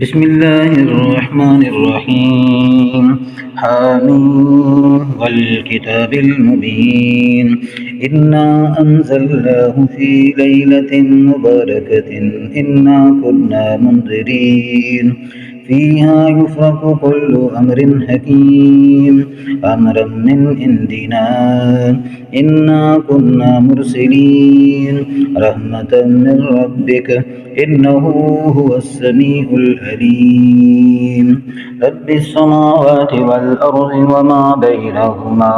بسم الله الرحمن الرحيم. حامين والكتاب المبين. إنا أنزلناه في ليلة مباركة. إنا كنا منذرين فيها يفرق كل أمر حكيم أمرا من عندنا. إنا كنا مرسلين رحمة من ربك إنه هو السميع العليم. رب السماوات والأرض وما بينهما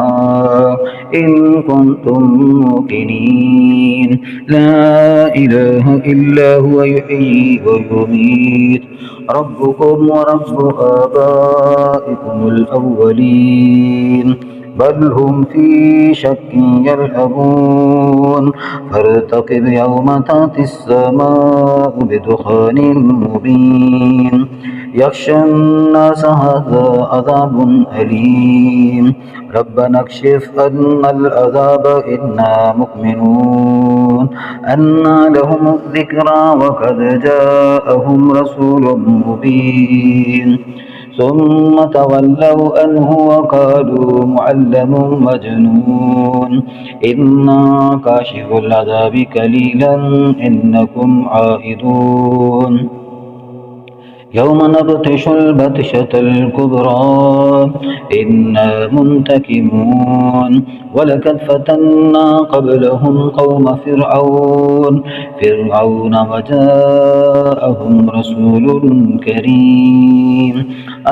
إن كنتم موقنين. لا إله إلا هو يحيي ويميت ربكم ورب آبائكم الأولين بل هم في شك يلعبون. فارتقب يوم تأتي السماء بدخان مبين يخشى الناس هذا عذاب أليم. ربنا اكشف عنا العذاب إنا مؤمنون. أنى لهم الذكرى وقد جاءهم رسول مبين ثم تولوا عنه وقالوا معلم مجنون. إنا كاشف العذاب قليلا إنكم عائدون. يوم نبطش البطشة الكبرى إنا منتكمون. ولقد فتنا قبلهم قوم فرعون وجاءهم رسول كريم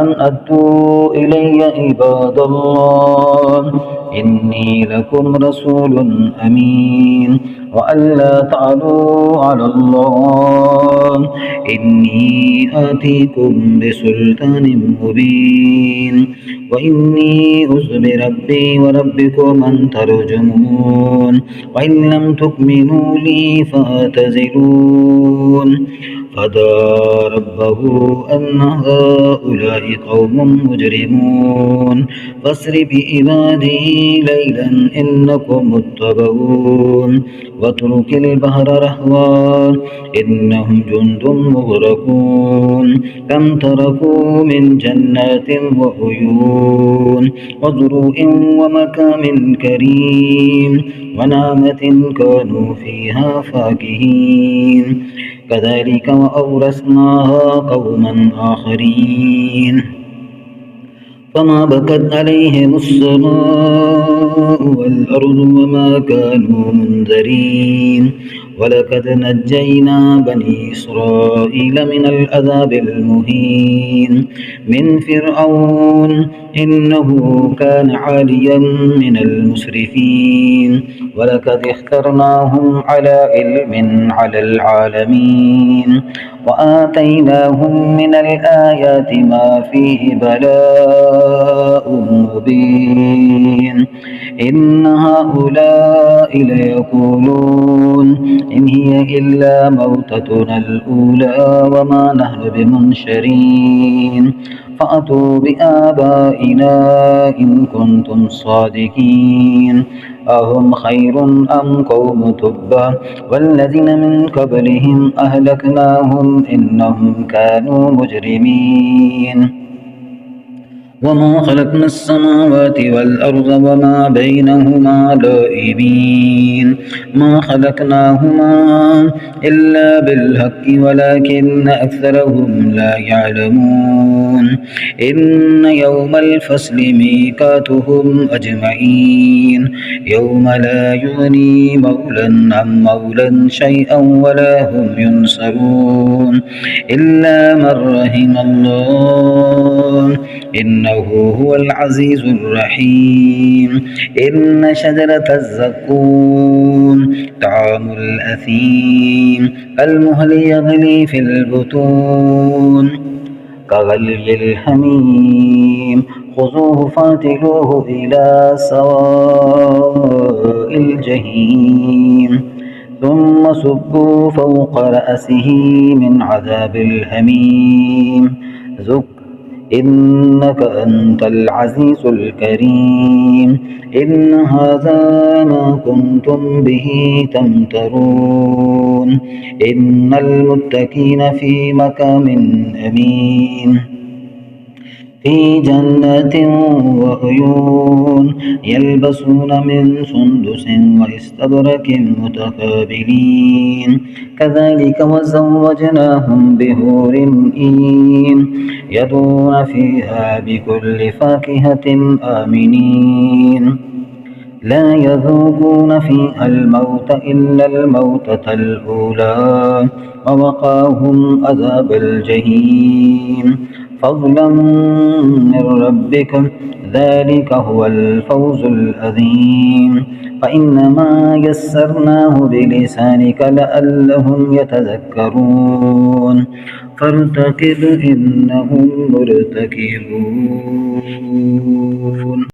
أن أدوا إلي عباد الله إني لكم رسول أمين وأن لا تعلوا على الله إني آتيكم بسلطان مبين وإني أعوذ بربي وربكم أن ترجمون وإن لم تؤمنوا لي فاعتزلون. فدعا ربه أن هؤلاء قوم مجرمون فاسر بعبادي ليلا إنكم متبعون واترك البحر رهوا إنهم جند مغرقون كم تركوا من جنات وعيون وزروع ومكان كريم ونعمة كانوا فيها فاكهين كذلك وأورثناها قوما آخرين. فما بكت عليهم السماء والأرض وما كانوا منذرين. ولقد نجينا بني إسرائيل من العذاب المهين من فرعون إنه كان عاليا من المسرفين. ولقد اخترناهم على علم على العالمين وآتيناهم من الآيات ما فيه بلاء مبين. إن هؤلاء ليقولون إن هي إلا موتتنا الأولى وما نحن بمنشرين فأتوا بآبائنا إن كنتم صادقين. أهم خير أم قوم تبع والذين من قبلهم أهلكناهم إنهم كانوا مجرمين. وما خلقنا السماوات والأرض وما بينهما لاعبين ما خلقناهما إلا بالحق ولكن أكثرهم لا يعلمون. إن يوم الفصل ميقاتهم أجمعين يوم لا يغني مولى عن مولى شيئا ولا هم ينصرون إلا من رحم الله إنه هو العزيز الرحيم. إن شجرة الزقوم طعام الأثيم كالمهل يغلي في البطون كغلي الحميم خذوه فاعتلوه إلى سواء الجحيم ثم صبوا فوق رأسه من عذاب الحميم ذق إنك أنت العزيز الكريم إن هذا ما كنتم به تمترون إن المتقين في مقام أمين في جنات وعيون يلبسون من سندس واستبرق متقابلين كذلك وزوجناهم بحور عين يدعون فيها بكل فاكهة آمنين لا يذوقون فيها الموت إلا الموتة الأولى ووقاهم عذاب الجحيم فضلا من ربك ذلك هو الفوز العظيم فإنما يسرناه بلسانك لعلهم يتذكرون فارتقب إنهم مرتقبون